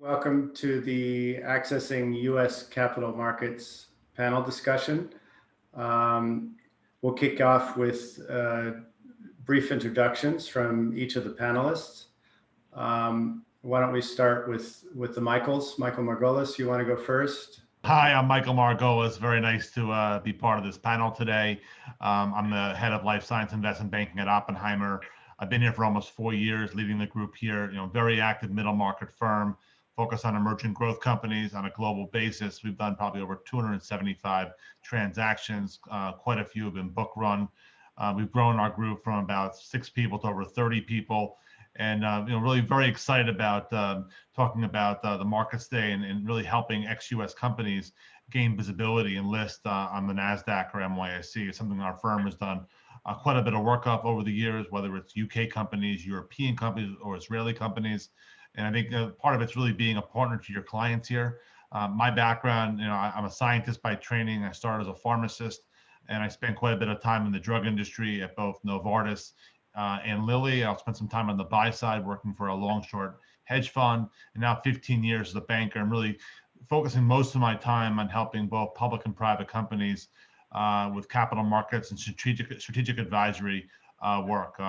Welcome to the Accessing U.S. Capital Markets panel discussion. We'll kick off with brief introductions from each of the panelists. Why don't we start with the Michaels? Michael Margolis, you want to go first? Hi, I'm Michael Margolis. Very nice to be part of this panel today. I'm the head of life science investment banking at Oppenheimer. I've been here for almost 4 years, leading the group here. Very active middle market firm, focused on emerging growth companies on a global basis. We've done probably over 275 transactions. Quite a few have been book run. We've grown our group from about 6 people to over 30 people. And really very excited about talking about the markets today and really helping ex-US companies gain visibility and list on the Nasdaq or NYSE. It's something our firm has done quite a bit of work up over the years, whether it's UK companies, European companies, or Israeli companies. And I think part of it's really being a partner to your clients here. My background, I'm a scientist by training. I started as a pharmacist, and I spent quite a bit of time in the drug industry at both Novartis and Lilly. I'll spend some time on the buy side working for a long short hedge fund, and now 15 years as a banker. I'm really focusing most of my time on helping both public and private companies with capital markets and strategic advisory work.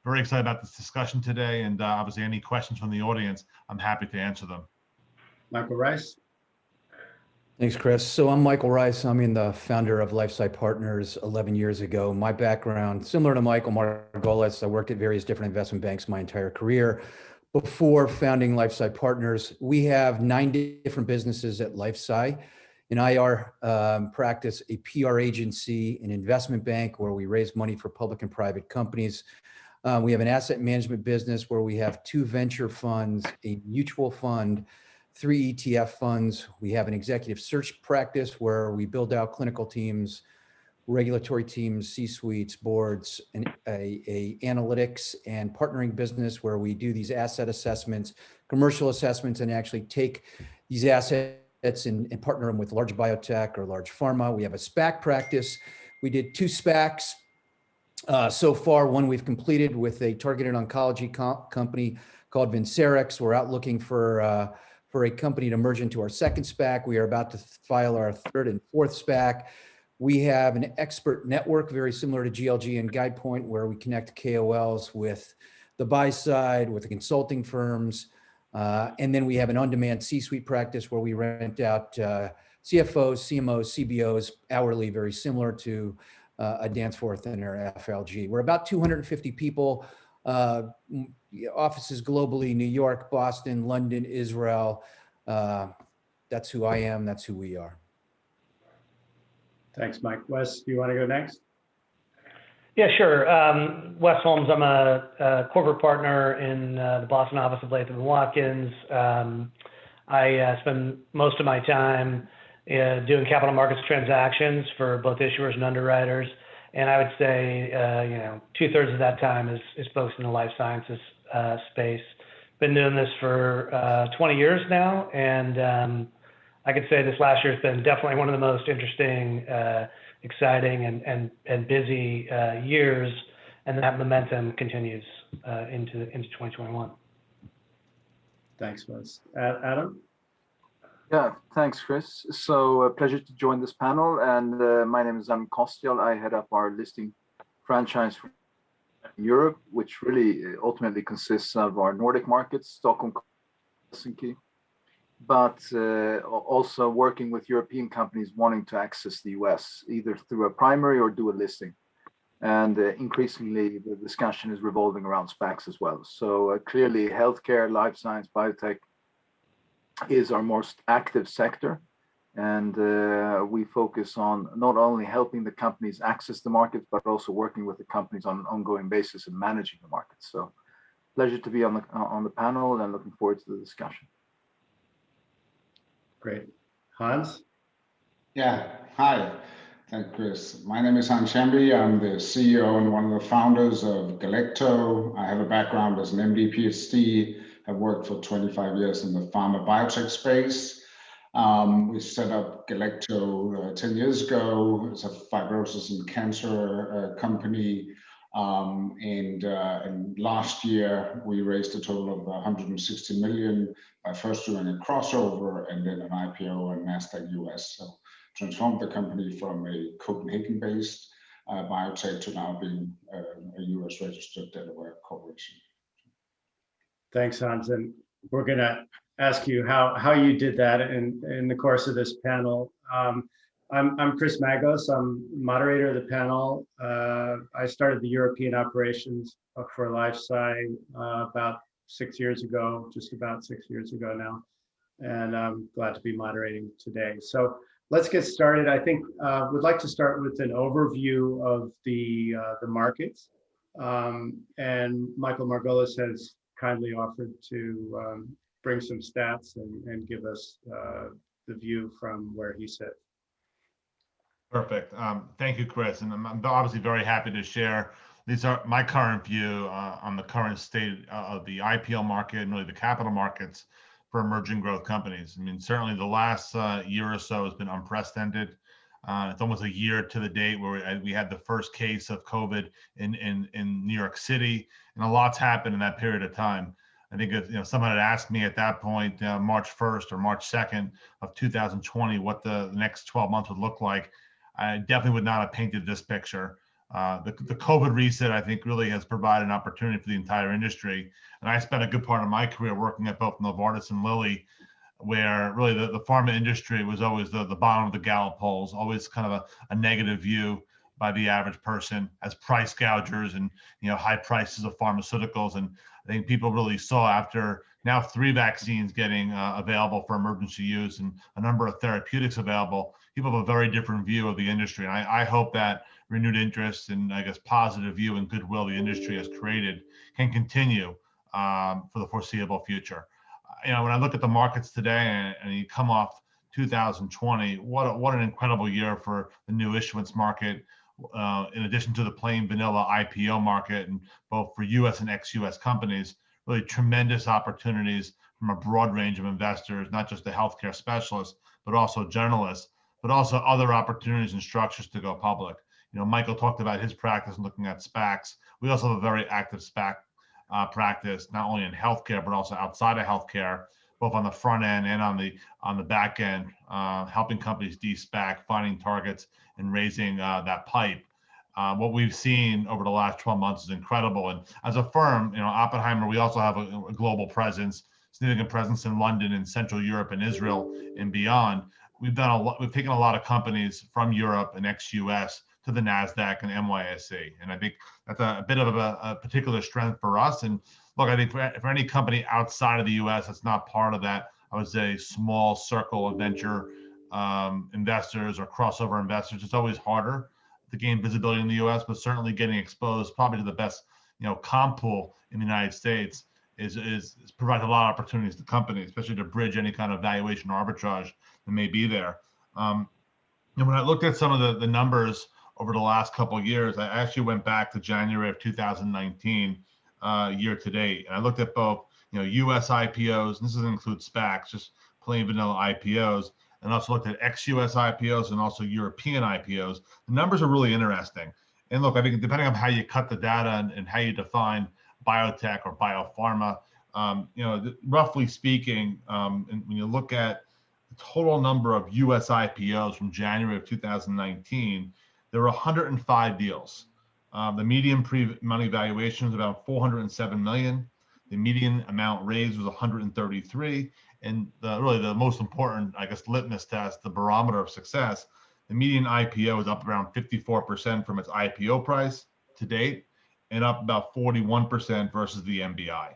Very excited about this discussion today, and obviously any questions from the audience, I'm happy to answer them. Michael Rice. Thanks, Chris. So I'm Michael Rice. I'm the founder of LifeSci Partners 11 years ago. My background, similar to Michael Margolis, I worked at various different investment banks my entire career. Before founding LifeSci Partners, we have 9 different businesses at LifeSci. In IR practice, a PR agency, an investment bank where we raise money for public and private companies. We have an asset management business where we have 2 venture funds, a mutual fund, 3 ETF funds. We have an executive search practice where we build out clinical teams, regulatory teams, C-suites, boards, and a analytics and partnering business where we do these asset assessments, commercial assessments, and actually take these assets and partner them with large biotech or large pharma. We have a SPAC practice. We did 2 SPACs. So far, one we've completed with a targeted oncology company called Vincerx. We're out looking for a company to merge into our second SPAC. We are about to file our 3rd and 4th SPAC. We have an expert network very similar to GLG and GuidePoint, where we connect KOLs with the buy side, with the consulting firms. And then we have an on-demand C-suite practice where we rent out CFOs, CMOs, CBOs hourly, very similar to a Danforth and our FLG. We're about 250 people, offices globally, New York, Boston, London, Israel. That's who I am, that's who we are. Thanks, Mike. Wes, do you want to go next? Yeah, sure. Wes Holmes, I'm a corporate partner in the Boston office of Latham and Watkins. I spend most of my time doing capital markets transactions for both issuers and underwriters. And I would say, 2/3 of that time is focused in the life sciences space. Been doing this for 20 years now. And I could say this last year has been definitely one of the most interesting, exciting and busy years. And that momentum continues into 2021. Thanks, Wes. Adam? Yeah, thanks, Chris. So a pleasure to join this panel. And my name is Kostyál. I head up our listing franchise for Europe, which really ultimately consists of our Nordic markets, Stockholm, Helsinki, but also working with European companies wanting to access the US, either through a primary or dual listing. And increasingly, the discussion is revolving around SPACs as well. So clearly, healthcare, life science, biotech is our most active sector. And we focus on not only helping the companies access the market, but also working with the companies on an ongoing basis and managing the market. So pleasure to be on the panel and looking forward to the discussion. Great. Hans? Yeah, hi. Thank you, Chris. My name is Schambye. I'm the CEO and one of the founders of Galecto. I have a background as an MD, PhD. I've worked for 25 years in the pharma biotech space. We set up Galecto 10 years ago. It's a fibrosis and cancer company. And last year, we raised a total of 160 million by first doing a crossover and then an IPO on Nasdaq US. So transformed the company from a Copenhagen-based biotech to now being a US registered Delaware corporation. Thanks, Hans. And we're going to ask you how you did that in the course of this panel. I'm Chris Maggos. I'm moderator of the panel. I started the European operations for LifeSci about 6 years ago, just about 6 years ago now. And I'm glad to be moderating today. So let's get started. I think we'd like to start with an overview of the markets. And Michael Margolis has kindly offered to bring some stats and give us the view from where he sits. Perfect. Thank you, Chris. And I'm obviously very happy to share. These are my current view on the current state of the IPO market and really the capital markets for emerging growth companies. I mean, certainly the last year or so has been unprecedented. It's almost a year to the date where we had the first case of COVID in New York City, and a lot's happened in that period of time. I think if someone had asked me at that point, March 1st or March 2nd of 2020, what the next 12 months would look like, I definitely would not have painted this picture. The COVID reset, I think, really has provided an opportunity for the entire industry. And I spent a good part of my career working at both Novartis and Lilly, where really the pharma industry was always the bottom of the Gallup polls, always kind of a negative view by the average person as price gougers and high prices of pharmaceuticals. And I think people really saw, after now 3 vaccines getting available for emergency use and a number of therapeutics available, people have a very different view of the industry. And I hope that renewed interest and, I guess, positive view and goodwill the industry has created can continue for the foreseeable future. When I look at the markets today and you come off 2020, what an incredible year for the new issuance market, in addition to the plain vanilla IPO market, and both for US and ex-US companies, really tremendous opportunities from a broad range of investors, not just the healthcare specialists, but also generalists, but also other opportunities and structures to go public. Michael talked about his practice looking at SPACs. We also have a very active SPAC practice, not only in healthcare, but also outside of healthcare, both on the front end and on the back end, helping companies de-SPAC, finding targets and raising that pipe. What we've seen over the last 12 months is incredible. And as a firm, Oppenheimer, we also have a global presence, significant presence in London and Central Europe and Israel and beyond. We've taken a lot of companies from Europe and ex-US to the Nasdaq and NYSE. And I think that's a bit of a particular strength for us. And look, I think for any company outside of the US that's not part of that, I would say, small circle of venture investors or crossover investors, it's always harder to gain visibility in the US, but certainly getting exposed probably to the best comp pool in the United States is provides a lot of opportunities to companies, especially to bridge any kind of valuation arbitrage that may be there. And when I looked at some of the numbers over the last couple of years, I actually went back to January of 2019, year to date. And I looked at both, US IPOs, and this doesn't include SPACs, just plain vanilla IPOs, and also looked at ex-US IPOs and also European IPOs. The numbers are really interesting. And look, I think depending on how you cut the data and how you define biotech or biopharma, roughly speaking, and when you look at the total number of US IPOs from January of 2019, there were 105 deals. The median pre-money valuation was about 407 million. The median amount raised was 133. And really the most important, I guess, litmus test, the barometer of success, the median IPO is up around 54% from its IPO price to date, and up about 41% versus the MBI.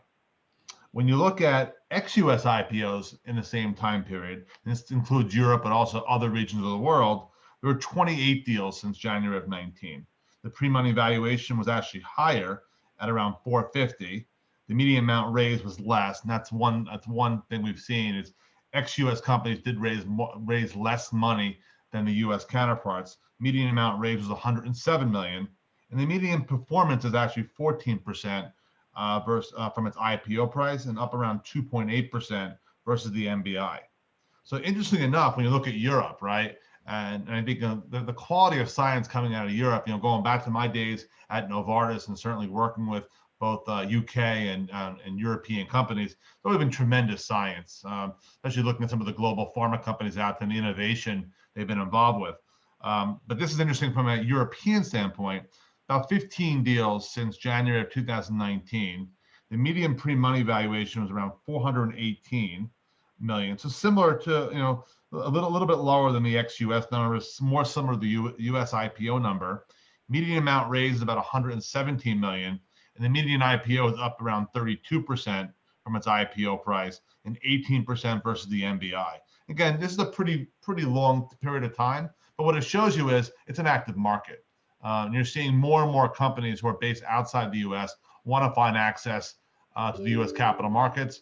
When you look at ex-US IPOs in the same time period, and this includes Europe, but also other regions of the world, there were 28 deals since January of 19. The pre-money valuation was actually higher at around 450. The median amount raised was less, and that's one thing we've seen is ex-US companies did raise less money than the US counterparts. Median amount raised was 107 million, and the median performance is actually 14% from its IPO price, and up around 2.8% versus the MBI. So interestingly enough, when you look at Europe, right, And I think the quality of science coming out of Europe, going back to my days at Novartis and certainly working with both UK and European companies, it's always been tremendous science, especially looking at some of the global pharma companies out there and the innovation they've been involved with. But this is interesting from a European standpoint. About 15 deals since January of 2019. The median pre-money valuation was around 418 million. So similar to, a little bit lower than the ex-US number, more similar to the US IPO number. Median amount raised about 117 million, and the median IPO is up around 32% from its IPO price and 18% versus the MBI. Again, this is a pretty long period of time, but what it shows you is it's an active market. And you're seeing more and more companies who are based outside the US want to find access to the US capital markets.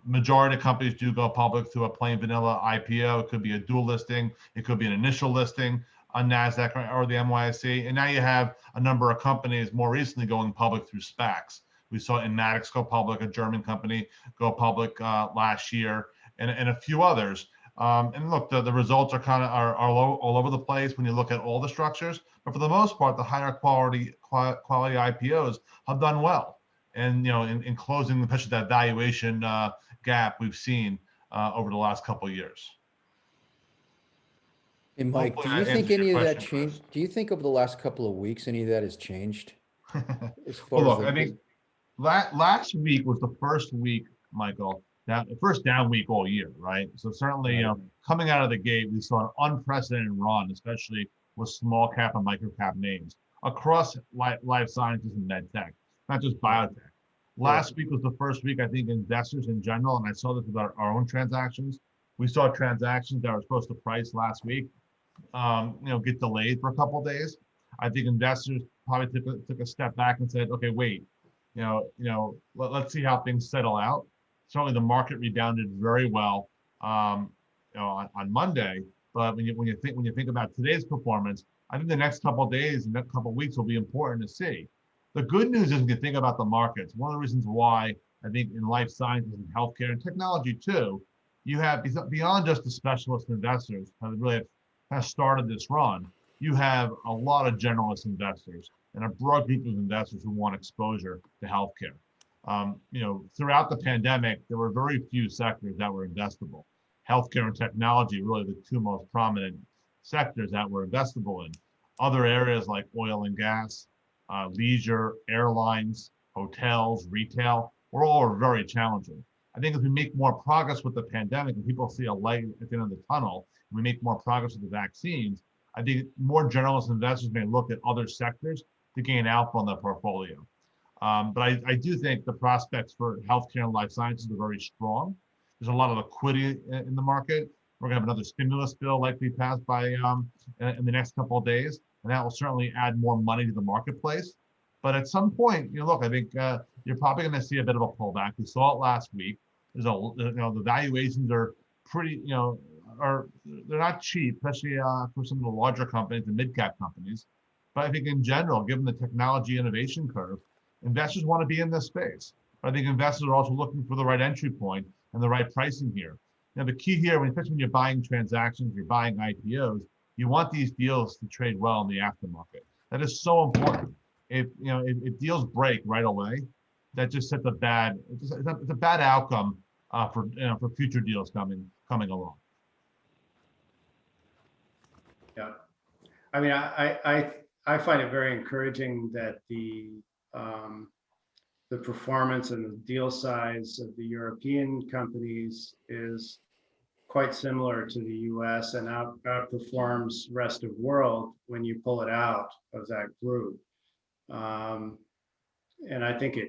Majority of companies do go public through a plain vanilla IPO. It could be a dual listing. It could be an initial listing on Nasdaq or the NYSE. And now you have a number of companies more recently going public through SPACs. We saw Inmatix go public, a German company go public last year, and a few others. And look, the results are are all over the place when you look at all the structures. But for the most part, the higher quality IPOs have done well. And in closing, especially that valuation gap we've seen over the last couple of years. Hey, Mike, Hopefully do you that think answers your any of that question, changed? Do you think over the last couple of weeks, any of that has changed? As far Well, as look, I think last week was the first week, Michael, the first down week all year, right? So certainly, Right. coming out of the gate, we saw an unprecedented run, especially with small cap and micro cap names across life sciences and med tech, not just biotech. Last week was the first week, I think, investors in general, and I saw this with our own transactions. We saw transactions that were supposed to price last week, get delayed for a couple of days. I think investors probably took a step back and said, okay, wait, let's see how things settle out. Certainly the market rebounded very well, on Monday. But when you think about today's performance, I think the next couple of days and next couple of weeks will be important to see. The good news is when you think about the markets, one of the reasons why I think in life sciences and healthcare and technology too, you have beyond just the specialist investors who really have started this run, you have a lot of generalist investors and a broad group of investors who want exposure to healthcare. Throughout the pandemic, there were very few sectors that were investable. Healthcare and technology, really the two most prominent sectors that were investable in. Other areas like oil and gas, leisure, airlines, hotels, retail, were all very challenging. I think as we make more progress with the pandemic and people see a light at the end of the tunnel, and we make more progress with the vaccines, I think more generalist investors may look at other sectors to gain alpha on their portfolio. But I do think the prospects for healthcare and life sciences are very strong. There's a lot of liquidity in the market. We're going to have another stimulus bill likely passed by in the next couple of days, and that will certainly add more money to the marketplace. But at some point, look, I think you're probably going to see a bit of a pullback. We saw it last week. The valuations are pretty, they're not cheap, especially for some of the larger companies, the mid-cap companies. But I think in general, given the technology innovation curve, investors want to be in this space. But I think investors are also looking for the right entry point and the right pricing here. Now, the key here, especially when you're buying transactions, you're buying IPOs, you want these deals to trade well in the aftermarket. That is so important. If deals break right away, that just sets it's a bad outcome for future deals coming along. Yeah, I mean, I find it very encouraging that the performance and the deal size of the European companies is quite similar to the U.S. and outperforms rest of world when you pull it out of that group. And I think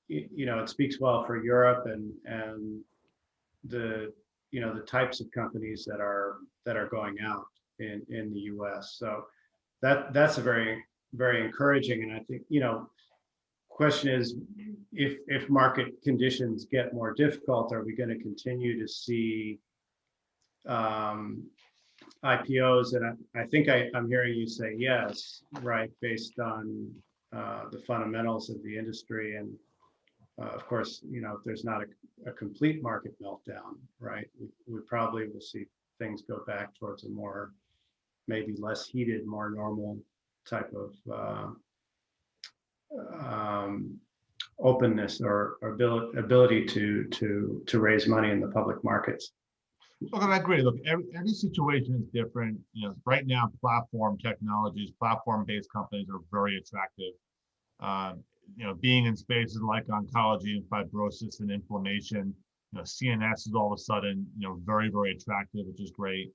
it speaks well for Europe and the types of companies that are going out in the U.S. So that's a very, very encouraging. And I think, question is, if market conditions get more difficult, are we going to continue to see IPOs? And I think I'm hearing you say yes, right, based on the fundamentals of the industry. And of course, if there's not a complete market meltdown, right, we probably will see things go back towards a more maybe less heated, more normal type of openness or ability to raise money in the public markets. Look, I agree. Look, every situation is different. You know, right now, platform technologies, platform-based companies are very attractive. You know, being in spaces like oncology and fibrosis and inflammation, you know, CNS is all of a sudden, you know, very, very attractive, which is great.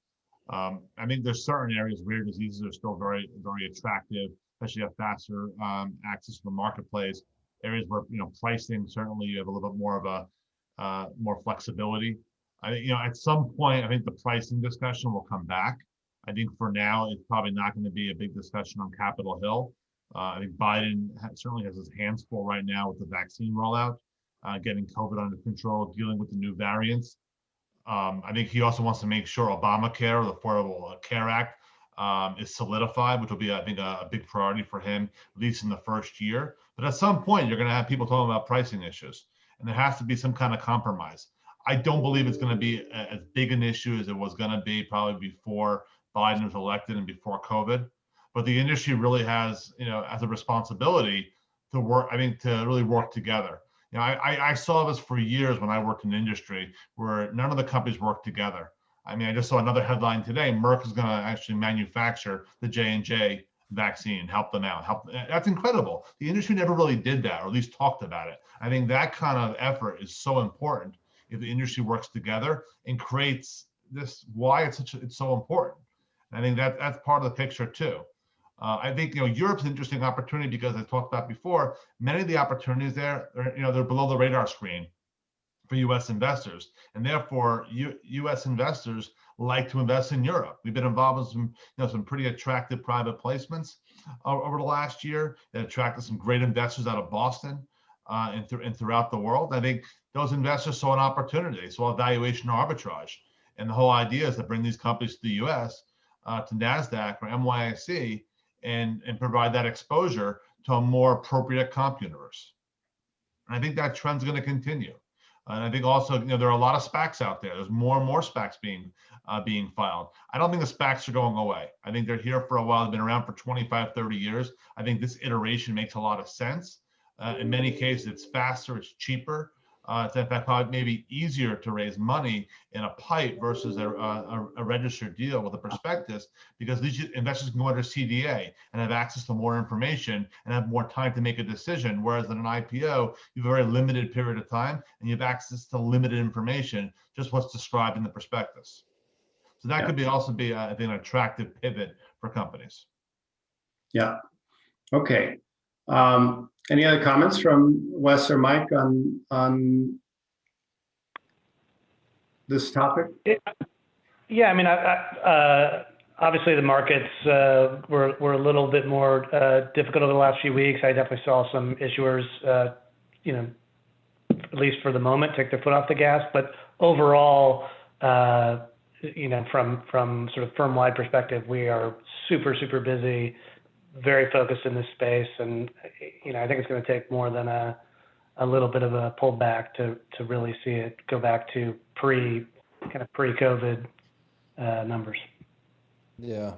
I think there's certain areas, rare diseases are still very, very attractive, especially have faster access to the marketplace. Areas where, you know, pricing, certainly you have a little bit more of a more flexibility. I think, you know, at some point, I think the pricing discussion will come back. I think for now, it's probably not going to be a big discussion on Capitol Hill. I think Biden certainly has his hands full right now with the vaccine rollout, getting COVID under control, dealing with the new variants. I think he also wants to make sure Obamacare, the Affordable Care Act, is solidified, which will be, I think, a big priority for him, at least in the first year. But at some point, you're going to have people talking about pricing issues, and there has to be some kind of compromise. I don't believe it's going to be as big an issue as it was going to be probably before Biden was elected and before COVID. But the industry really has, you know, as a responsibility to work, I think, to really work together. You know, I saw this for years when I worked in the industry where none of the companies worked together. I mean, I just saw another headline today. Merck is going to actually manufacture the J&J vaccine, help them out. That's incredible. The industry never really did that, or at least talked about it. I think that kind of effort is so important if the industry works together and creates this, why it's so important. And I think that's part of the picture too. I think, you know, Europe's an interesting opportunity because I talked about before, many of the opportunities there, you know, they're below the radar screen for U.S. investors, and therefore U.S. investors like to invest in Europe. We've been involved in some, you know, some pretty attractive private placements over the last year that attracted some great investors out of Boston and throughout the world. I think those investors saw an opportunity, saw a valuation arbitrage, and the whole idea is to bring these companies to the U.S. To Nasdaq or NYSE and provide that exposure to a more appropriate comp universe. And I think that trend's going to continue. And I think also, you know, there are a lot of SPACs out there. There's more and more SPACs being filed. I don't think the SPACs are going away. I think they're here for a while. They've been around for 25, 30 years. I think this iteration makes a lot of sense. In many cases, it's faster, it's cheaper. It's in fact probably maybe easier to raise money in a PIPE versus a registered deal with a prospectus, because these investors can go under CDA and have access to more information and have more time to make a decision. Whereas in an IPO, you have a very limited period of time and you have access to limited information, just what's described in the prospectus. So that could also be, I think, an attractive pivot for companies. Yeah. Okay. Any other comments from Wes or Mike on this topic? Yeah, I mean, obviously the markets were a little bit more difficult over the last few weeks. I definitely saw some issuers, you know, at least for the moment, take their foot off the gas. But overall, you know, from sort of firm-wide perspective, we are super, super busy, very focused in this space, and you know, I think it's going to take more than a little bit of a pullback to really see it go back to pre-COVID numbers. Yeah,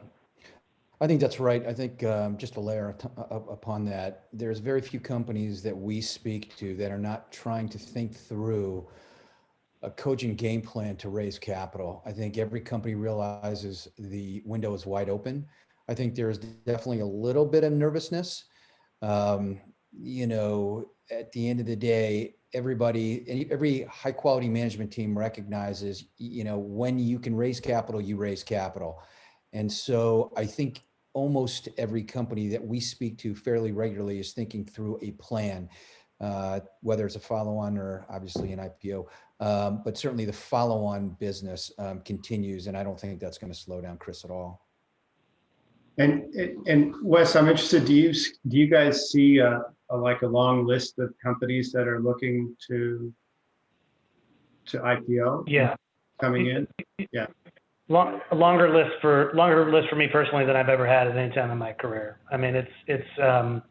I think that's right. I think just to layer upon that, there's very few companies that we speak to that are not trying to think through a cogent game plan to raise capital. I think every company realizes the window is wide open. I think there's definitely a little bit of nervousness. You know, at the end of the day, every high quality management team recognizes, you know, when you can raise capital, you raise capital. And so I think almost every company that we speak to fairly regularly is thinking through a plan, whether it's a follow-on or obviously an IPO. But certainly the follow-on business continues, and I don't think that's going to slow down, Chris, at all. And Wes, I'm interested. Do you guys see a long list of companies that are looking to IPO? Yeah, coming in. Yeah, longer list for me personally than I've ever had at any time in my career. I mean, and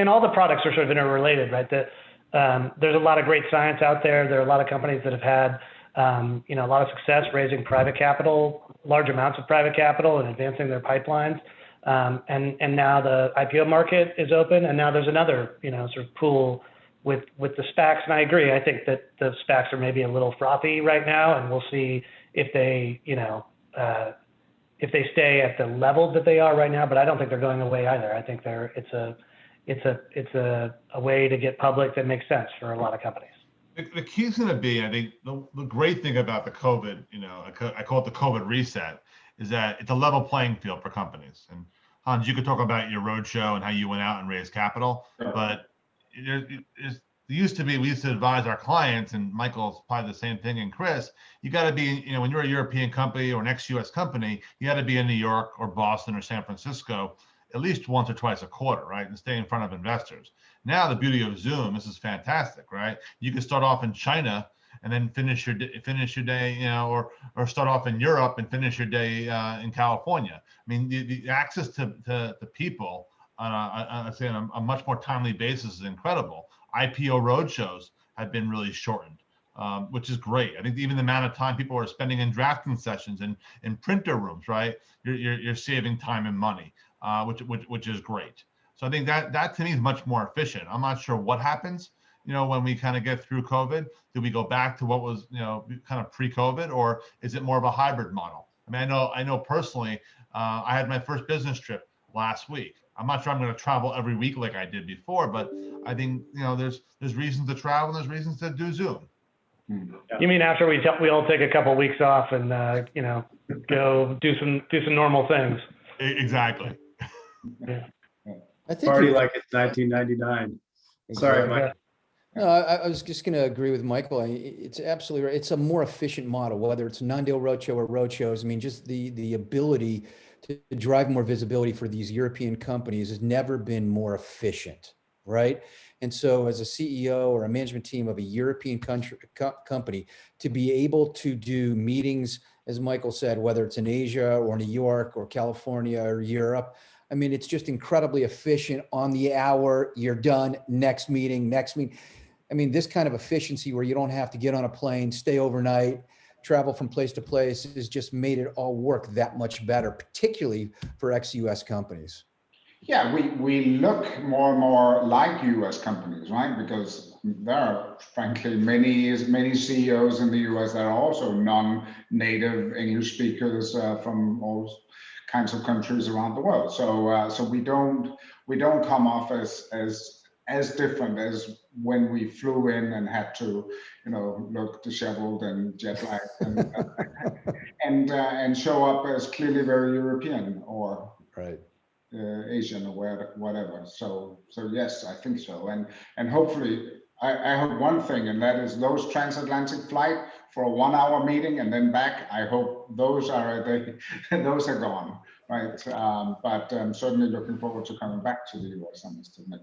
all the products are sort of interrelated, right? There's a lot of great science out there. There are a lot of companies that have had a lot of success raising private capital, large amounts of private capital, and advancing their pipelines. And now the IPO market is open, and now there's another, sort of pool with the SPACs. And I agree. I think that the SPACs are maybe a little frothy right now, and we'll see if they, if they stay at the level that they are right now. But I don't think they're going away either. I think it's a way to get public that makes sense for a lot of companies. The key is going to be, I think, the great thing about the COVID, I call it the COVID reset, is that it's a level playing field for companies. And Hans, you could talk about your roadshow and how you went out and raised capital, but we used to advise our clients, and Michael's probably the same thing, and Chris, you got to be, when you're a European company or an ex-US company, you got to be in New York or Boston or San Francisco at least once or twice a quarter, right? And stay in front of investors. Now, the beauty of Zoom, this is fantastic, right? You can start off in China and then finish your day, or start off in Europe and finish your day in California. I mean, the access to people on a much more timely basis is incredible. IPO roadshows have been really shortened, which is great. I think even the amount of time people are spending in drafting sessions and in printer rooms, right? You're saving time and money, which is great. So I think that to me is much more efficient. I'm not sure what happens, when we kind of get through COVID. Do we go back to what was, kind of pre-COVID, or is it more of a hybrid model? I mean, I know personally, I had my first business trip last week. I'm not sure I'm going to travel every week like I did before, but I think, there's reasons to travel and there's reasons to do Zoom. You mean after we all take a couple of weeks off and go do some normal things? Exactly. Yeah. I think Party like it's 1999. Sorry, Mike. No, I was just going to agree with Michael. It's absolutely right. It's a more efficient model, whether it's a non-deal roadshow or roadshows. I mean, just the ability to drive more visibility for these European companies has never been more efficient, right? And so as a CEO or a management team of a European company, to be able to do meetings, as Michael said, whether it's in Asia or New York or California or Europe, I mean, it's just incredibly efficient. On the hour, you're done, next meeting. I mean, this kind of efficiency where you don't have to get on a plane, stay overnight, travel from place to place has just made it all work that much better, particularly for ex-US companies. Yeah, we look more and more like US companies, right? Because there are, frankly, many CEOs in the US that are also non-native English speakers from all kinds of countries around the world. So we don't come off as different as when we flew in and had to, look disheveled and jet lagged and show up as clearly very European or right. Asian or whatever. So yes, I think so. And hopefully, I hope one thing, and that is those transatlantic flight for a 1 hour meeting and then back. I hope those are gone, right? But I'm certainly looking forward to coming back to the US, I must admit.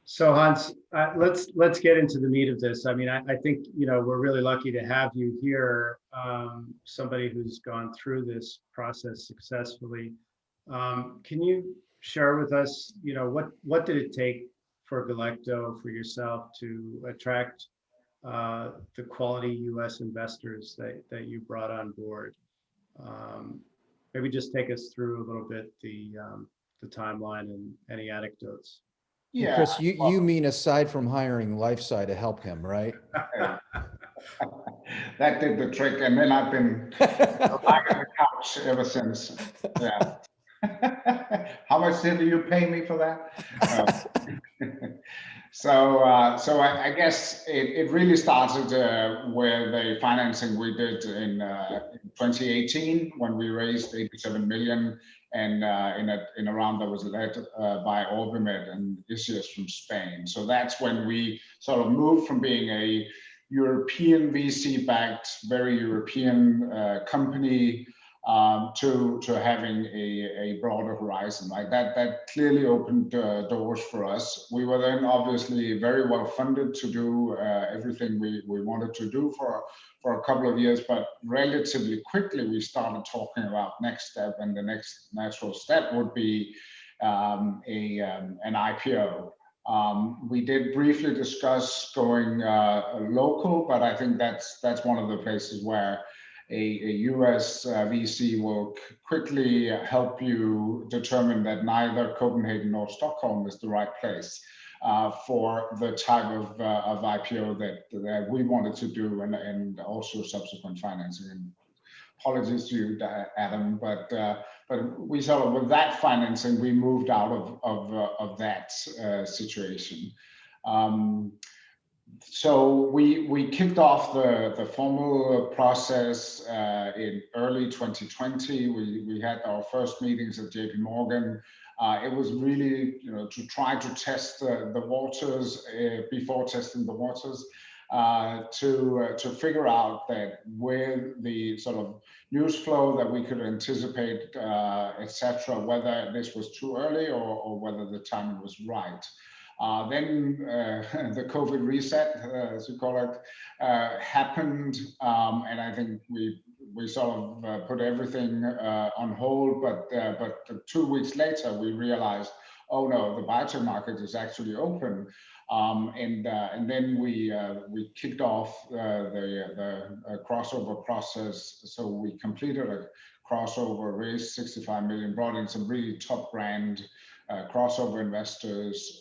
So Hans, let's get into the meat of this. I mean, I think we're really lucky to have you here, somebody who's gone through this process successfully. Can you share with us, what did it take for Galecto, for yourself, to attract the quality U.S. investors that you brought on board? Maybe just take us through a little bit the timeline and any anecdotes. Yeah, Chris, you mean aside from hiring LifeSci to help him, right? That did the trick, and then I've been lying on the couch ever since. Yeah. How much did you pay me for that? So I guess it really started with the financing we did in 2018 when we raised 87 million. And in a round that was led by Orbimed and Issues from Spain. So that's when we sort of moved from being a European VC-backed, very European company to having a broader horizon. Like that clearly opened doors for us. We were then obviously very well funded to do everything we wanted to do for a couple of years, but relatively quickly we started talking about next step, and the next natural step would be an IPO. We did briefly discuss going local, but I think that's one of the places where a US VC will quickly help you determine that neither Copenhagen nor Stockholm is the right place for the type of IPO that we wanted to do, and also subsequent financing. And apologies to you, Adam, but we sort of, with that financing, we moved out of that situation. So we kicked off the formal process in early 2020. We had our first meetings at JP Morgan. It was really, to try to test the waters before testing the waters, to figure out that with the sort of news flow that we could anticipate, etc., whether this was too early or whether the timing was right. Then the COVID reset, as you call it, happened, and I think we sort of put everything on hold. But 2 weeks later, we realized, oh no, the biotech market is actually open, and then we kicked off the crossover process. So we completed a crossover, raised 65 million, brought in some really top brand crossover investors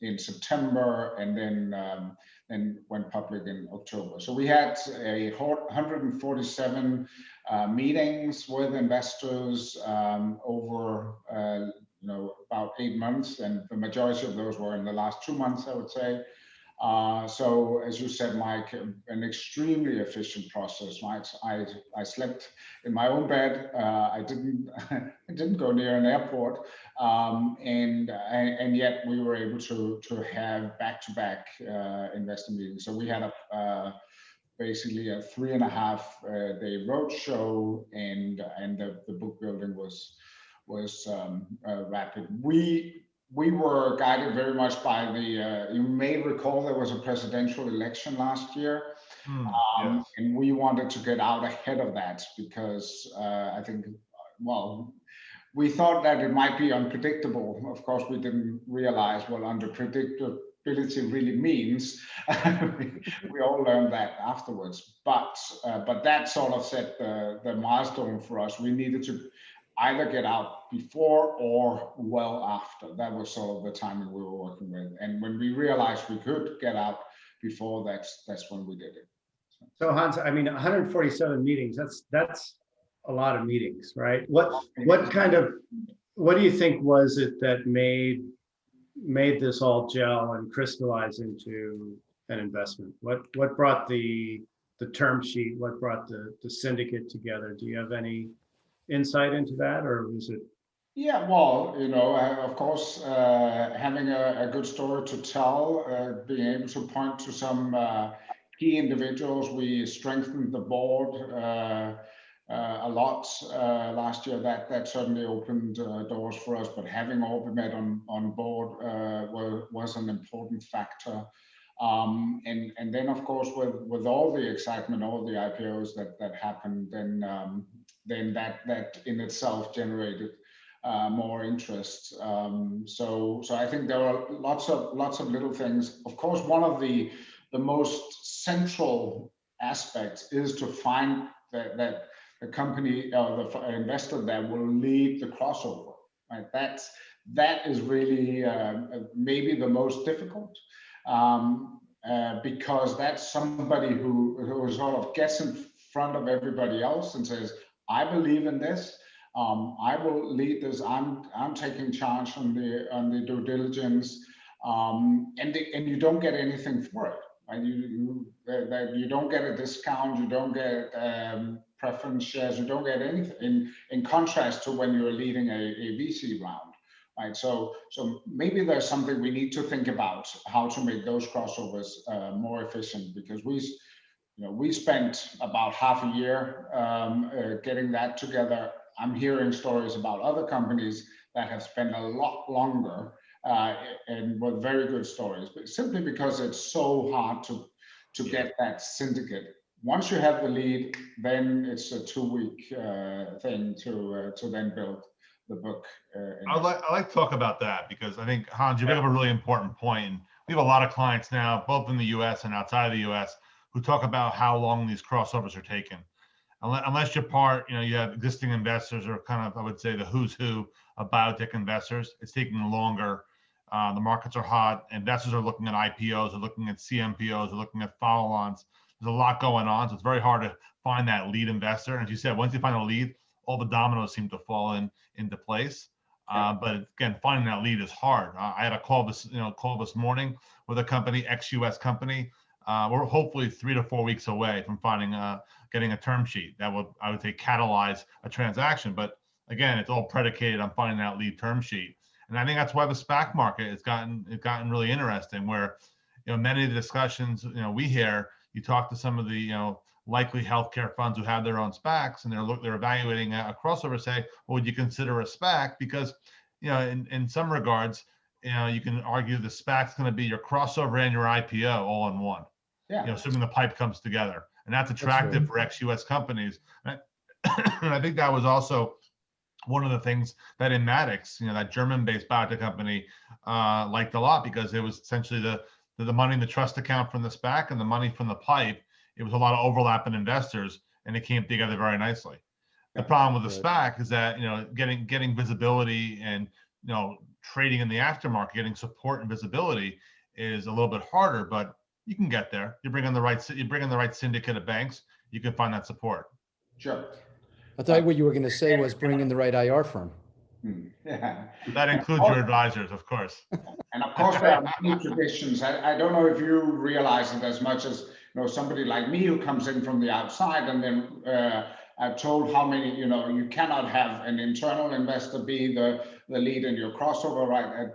in September, and then went public in October. So we had 147 meetings with investors over about 8 months, and the majority of those were in the last 2 months, I would say. So as you said, Mike, an extremely efficient process, right? I slept in my own bed. I didn't go near an airport, and yet we were able to have back-to-back investor meetings. So we had basically a 3.5 day roadshow, and the book building was rapid. We were guided very much by the, you may recall there was a presidential election last year, Yes. and we wanted to get out ahead of that because I think, well, we thought that it might be unpredictable. Of course, we didn't realize what unpredictability really means. We all learned that afterwards. But that sort of set the milestone for us. We needed to either get out before or well after. That was sort of the timing we were working with. And when we realized we could get out before, that's when we did it. So Hans, I mean, 147 meetings, that's a lot of meetings, right? What do you think was it that made this all gel and crystallize into an investment? What brought the term sheet? What brought the syndicate together? Do you have any insight into that, or was it? Yeah, well, of course, having a good story to tell, being able to point to some key individuals. We strengthened the board a lot last year. That certainly opened doors for us, but having Orbimed on board was an important factor. And then, of course, with all the excitement, all the IPOs that happened, then that in itself generated more interest. So I think there are lots of little things. Of course, one of the most central aspects is to find that the company or the investor that will lead the crossover. Right? That is really maybe the most difficult. Because that's somebody who sort of gets in front of everybody else and says, I believe in this. I will lead this. I'm taking charge on the due diligence, and you don't get anything for it. Right? You don't get a discount. You don't get preference shares. You don't get anything. In contrast to when you're leading a VC round. Right. So maybe there's something we need to think about, how to make those crossovers more efficient, because we spent about half a year getting that together. I'm hearing stories about other companies that have spent a lot longer and with very good stories, but simply because it's so hard to get that syndicate. Once you have the lead, then it's a 2-week thing to then build the book. I like to talk about that because I think, Hans, you bring up a really important point. And we have a lot of clients now, both in the US and outside of the US, who talk about how long these crossovers are taking. Unless you're part, you have existing investors or kind of, I would say, the who's who of biotech investors, it's taking longer. The markets are hot. Investors are looking at IPOs, they're looking at CMPOs, they're looking at follow-ons. There's a lot going on, so it's very hard to find that lead investor. And as you said, once you find a lead, all the dominoes seem to fall into place. But again, finding that lead is hard. I had a call this morning with a company, ex-US company. We're hopefully 3 to 4 weeks away from getting a term sheet that would, I would say, catalyze a transaction. But again, it's all predicated on finding that lead term sheet. And I think that's why the SPAC market has gotten really interesting, where many of the discussions we hear, you talk to some of the likely healthcare funds who have their own SPACs, and they're evaluating a crossover. Say, well, would you consider a SPAC? Because in some regards, you can argue the SPAC's going to be your crossover and your IPO all in one. Yeah. Assuming the pipe comes together, and that's attractive for ex-US companies. And I think that was also one of the things that in Maggos, that German-based biotech company, liked a lot, because it was essentially the money in the trust account from the SPAC and the money from the pipe. It was a lot of overlap in investors, and it came together very nicely. The problem with the SPAC is that getting visibility and trading in the aftermarket, getting support and visibility is a little bit harder, but you can get there. You bring in the right syndicate of banks, you can find that support. Sure. I thought what you were going to say was bring in the right IR firm. Yeah. That includes your advisors, of course. And of course, there are many traditions. I don't know if you realize it as much as somebody like me who comes in from the outside, and then I've told how many, you cannot have an internal investor be the lead in your crossover, right?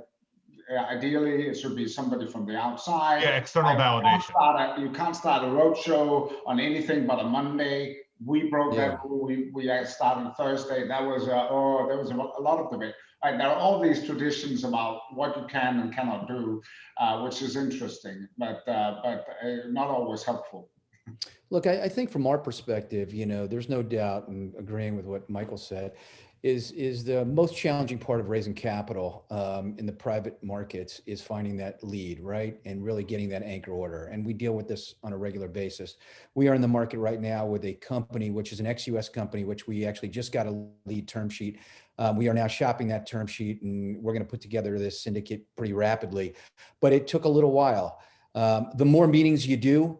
Ideally, it should be somebody from the outside. Yeah, external validation. You can't start a roadshow on anything but a Monday. We broke that rule. We started Thursday. That was there was a lot of debate. Right, there are all these traditions about what you can and cannot do, which is interesting, but not always helpful. Look, I think from our perspective, there's no doubt, and agreeing with what Michael said, is the most challenging part of raising capital in the private markets is finding that lead, right? And really getting that anchor order. And we deal with this on a regular basis. We are in the market right now with a company, which is an ex-US company, which we actually just got a lead term sheet. We are now shopping that term sheet, and we're going to put together this syndicate pretty rapidly, but it took a little while. The more meetings you do,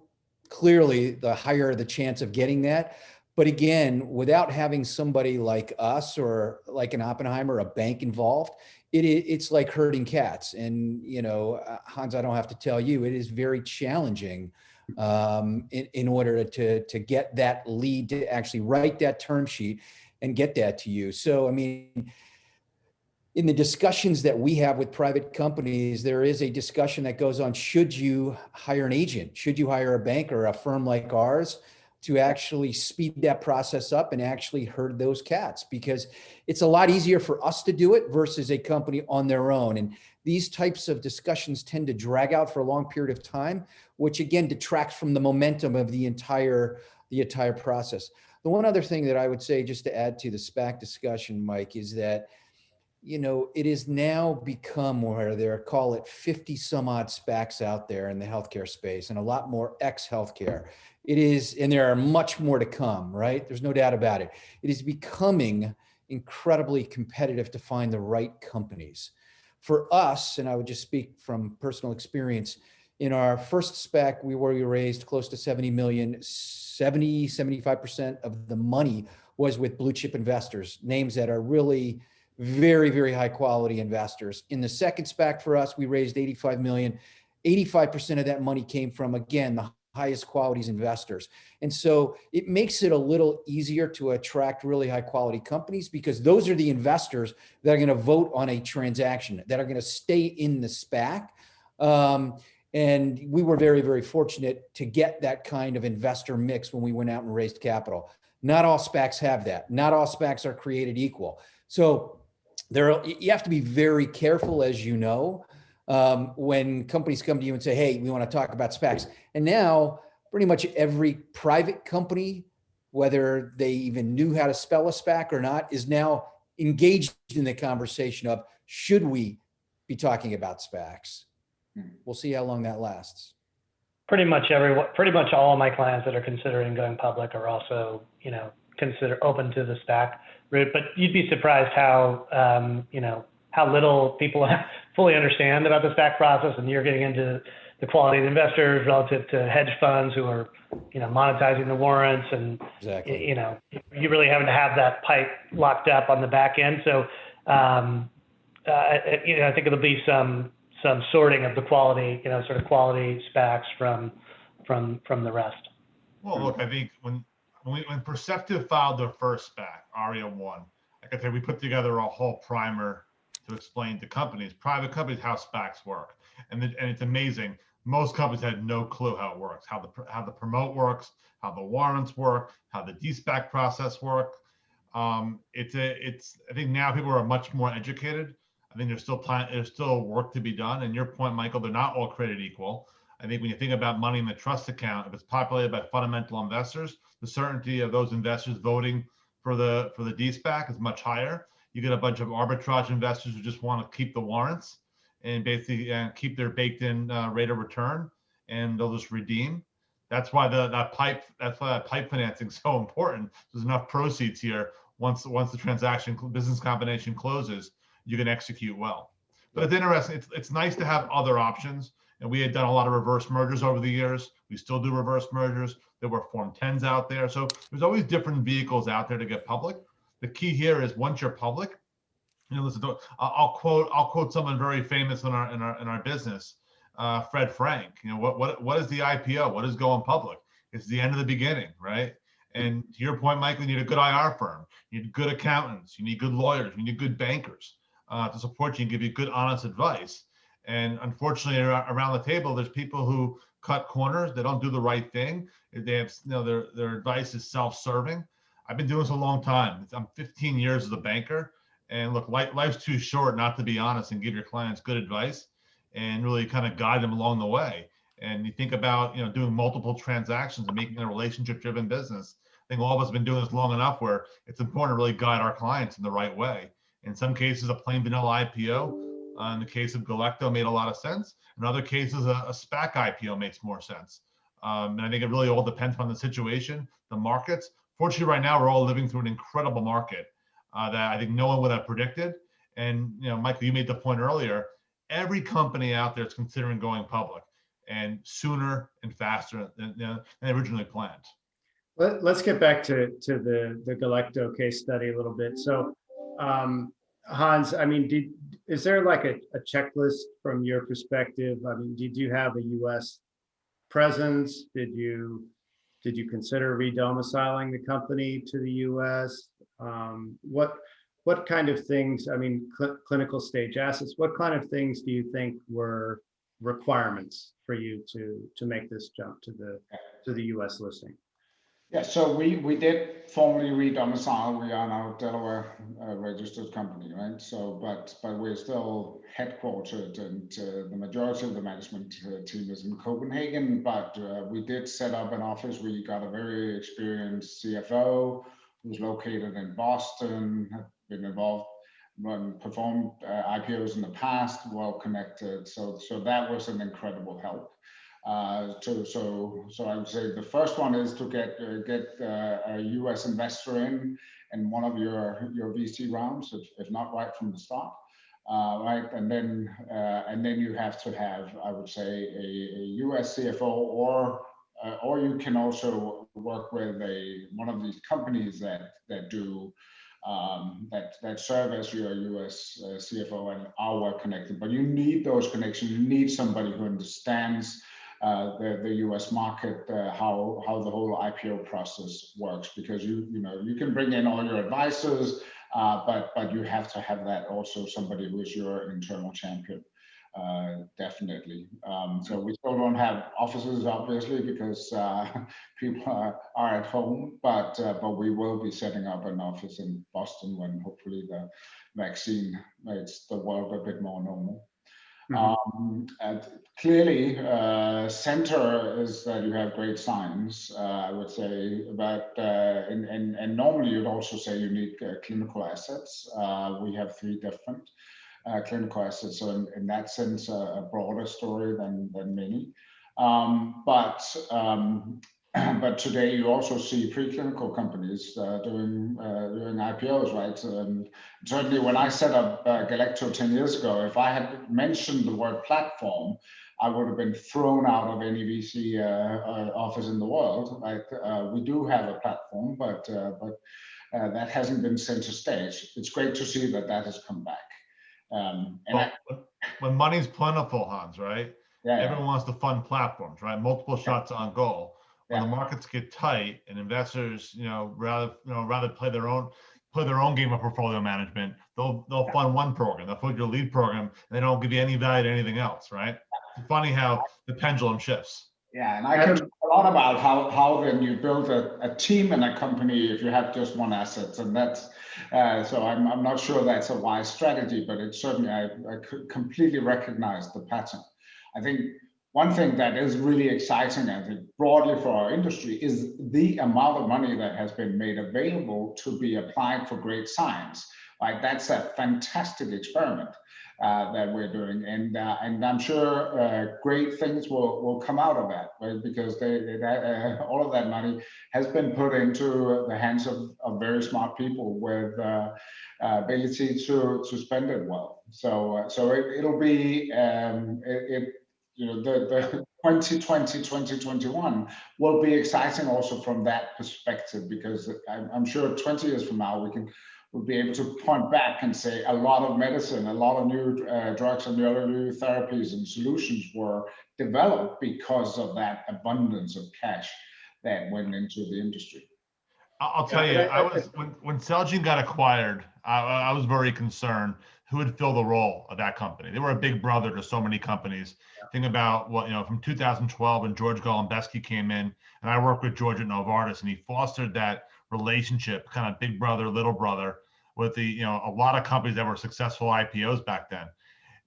clearly the higher the chance of getting that. But again, without having somebody like us or like an Oppenheimer, a bank involved, it's like herding cats. And, Hans, I don't have to tell you, it is very challenging in order to get that lead to actually write that term sheet and get that to you. So, I mean, in the discussions that we have with private companies, there is a discussion that goes on, should you hire an agent? Should you hire a bank or a firm like ours to actually speed that process up and actually herd those cats? Because it's a lot easier for us to do it versus a company on their own. And these types of discussions tend to drag out for a long period of time, which again detracts from the momentum of the entire process. The one other thing that I would say, just to add to the SPAC discussion, Mike, is that it is now become where there call it 50 some odd SPACs out there in the healthcare space, and a lot more ex-healthcare. It is, and there are much more to come, right? There's no doubt about it. It is becoming incredibly competitive to find the right companies. For us, and I would just speak from personal experience, in our first SPAC, we raised close to 70 million, 75% of the money was with blue chip investors, names that are really very, very high quality investors. In the second SPAC for us, we raised 85 million. 85% of that money came from, again, the highest qualities investors. And so it makes it a little easier to attract really high quality companies, because those are the investors that are going to vote on a transaction, that are going to stay in the SPAC. And we were very, very fortunate to get that kind of investor mix when we went out and raised capital. Not all SPACs have that. Not all SPACs are created equal. So you have to be very careful, as you know, when companies come to you and say, hey, we want to talk about SPACs. And now pretty much every private company, whether they even knew how to spell a SPAC or not, is now engaged in the conversation of, should we be talking about SPACs? We'll see how long that lasts. Pretty much all of my clients that are considering going public are also, consider open to the SPAC route. But you'd be surprised how, how little people fully understand about the SPAC process, and you're getting into the quality of the investors relative to hedge funds who are, monetizing the warrants, and exactly. You really having to have that pipe locked up on the back end. So, I think it'll be some sorting of the quality, sort of quality SPACs from the rest. Well, look, I think when Perceptive filed their first SPAC, ARIA-1, like I said, we put together a whole primer to explain to companies, private companies, how SPACs work, and it's amazing. Most companies had no clue how it works, how the promote works, how the warrants work, how the de-SPAC process work. I think now people are much more educated. I think there's still work to be done. And your point, Michael, they're not all created equal. I think when you think about money in the trust account, if it's populated by fundamental investors, the certainty of those investors voting for the de-SPAC is much higher. You get a bunch of arbitrage investors who just want to keep the warrants and basically keep their baked in rate of return, and they'll just redeem. That's why that pipe financing is so important. There's enough proceeds here. Once the business combination closes, you can execute well. But it's interesting. It's nice to have other options. And we had done a lot of reverse mergers over the years. We still do reverse mergers. There were Form 10s out there. So there's always different vehicles out there to get public. The key here is once you're public, listen, I'll quote someone very famous in our business, Fred Frank. What is the IPO? What is going public? It's the end of the beginning, right? And to your point, Michael, you need a good IR firm. You need good accountants. You need good lawyers. You need good bankers to support you and give you good, honest advice. And unfortunately, around the table, there's people who cut corners. They don't do the right thing. They have, their advice is self-serving. I've been doing this a long time. I'm 15 years as a banker. And look, life's too short not to be honest and give your clients good advice and really kind of guide them along the way. And you think about, doing multiple transactions and making a relationship-driven business. I think all of us have been doing this long enough where it's important to really guide our clients in the right way. In some cases, a plain vanilla IPO, in the case of Galecto, made a lot of sense. In other cases, a SPAC IPO makes more sense. And I think it really all depends on the situation, the markets. Fortunately, right now, we're all living through an incredible market that I think no one would have predicted. And, Michael, you made the point earlier, every company out there is considering going public, and sooner and faster than originally planned. Let's get back to the Galecto case study a little bit. So, Hans, I mean, is there like a checklist from your perspective? I mean, did you have a U.S. presence? Did you consider redomiciling the company to the U.S.? What kind of things? I mean, clinical stage assets. What kind of things do you think were requirements for you to make this jump to the U.S. listing? Yeah, so we did formally re-domicile. We are now Delaware registered company, right? So, but we're still headquartered, and the majority of the management team is in Copenhagen. But we did set up an office. We got a very experienced CFO who's located in Boston, had been involved, performed IPOs in the past, well connected. So that was an incredible help. So I would say the first one is to get a U.S. investor in one of your VC rounds, if not right from the start, right? And then you have to have, I would say, a U.S. CFO, or you can also work with one of these companies that do that serve as your US CFO and are well connected. But you need those connections. You need somebody who understands the US market, how the whole IPO process works, because you can bring in all your advisors, but you have to have that also somebody who is your internal champion. Definitely. So we still don't have offices, obviously, because people are at home, but we will be setting up an office in Boston when hopefully the vaccine makes the world a bit more normal. And clearly, center is that you have great science, I would say, but and normally you'd also say you need clinical assets. We have 3 different clinical assets, so in that sense, a broader story than many. But today you also see preclinical companies doing IPOs, right? Certainly, when I set up Galecto 10 years ago, if I had mentioned the word platform, I would have been thrown out of any VC office in the world. Right? We do have a platform, but that hasn't been center stage. It's great to see that has come back. When money's plentiful, Hans, right? Yeah, everyone wants to fund platforms, right? Multiple shots on goal. When the Yeah. markets get tight and investors, rather play their own game of portfolio management, they'll fund one program, they'll fund your lead program, and they don't give you any value to anything else, right? It's funny how the pendulum shifts. Yeah, and I can talk a lot about how then you build a team in a company if you have just one asset, and that's so I'm not sure that's a wise strategy, but it's certainly I completely recognize the pattern. I think one thing that is really exciting, I think, broadly for our industry is the amount of money that has been made available to be applied for great science. Like that's a fantastic experiment that we're doing, and I'm sure great things will come out of that, right? Because all of that money has been put into the hands of very smart people with ability to spend it well. So it'll be the 2020, 2021 will be exciting also from that perspective, because I'm sure 20 years from now we'll be able to point back and say a lot of medicine, a lot of new drugs and new therapies and solutions were developed because of that abundance of cash that went into the industry. I'll tell you, when Celgene got acquired, I was very concerned who would fill the role of that company. They were a big brother to so many companies. Think about from 2012 when George Golombesky came in, and I worked with George at Novartis, and he fostered that relationship, kind of big brother, little brother, with a lot of companies that were successful IPOs back then,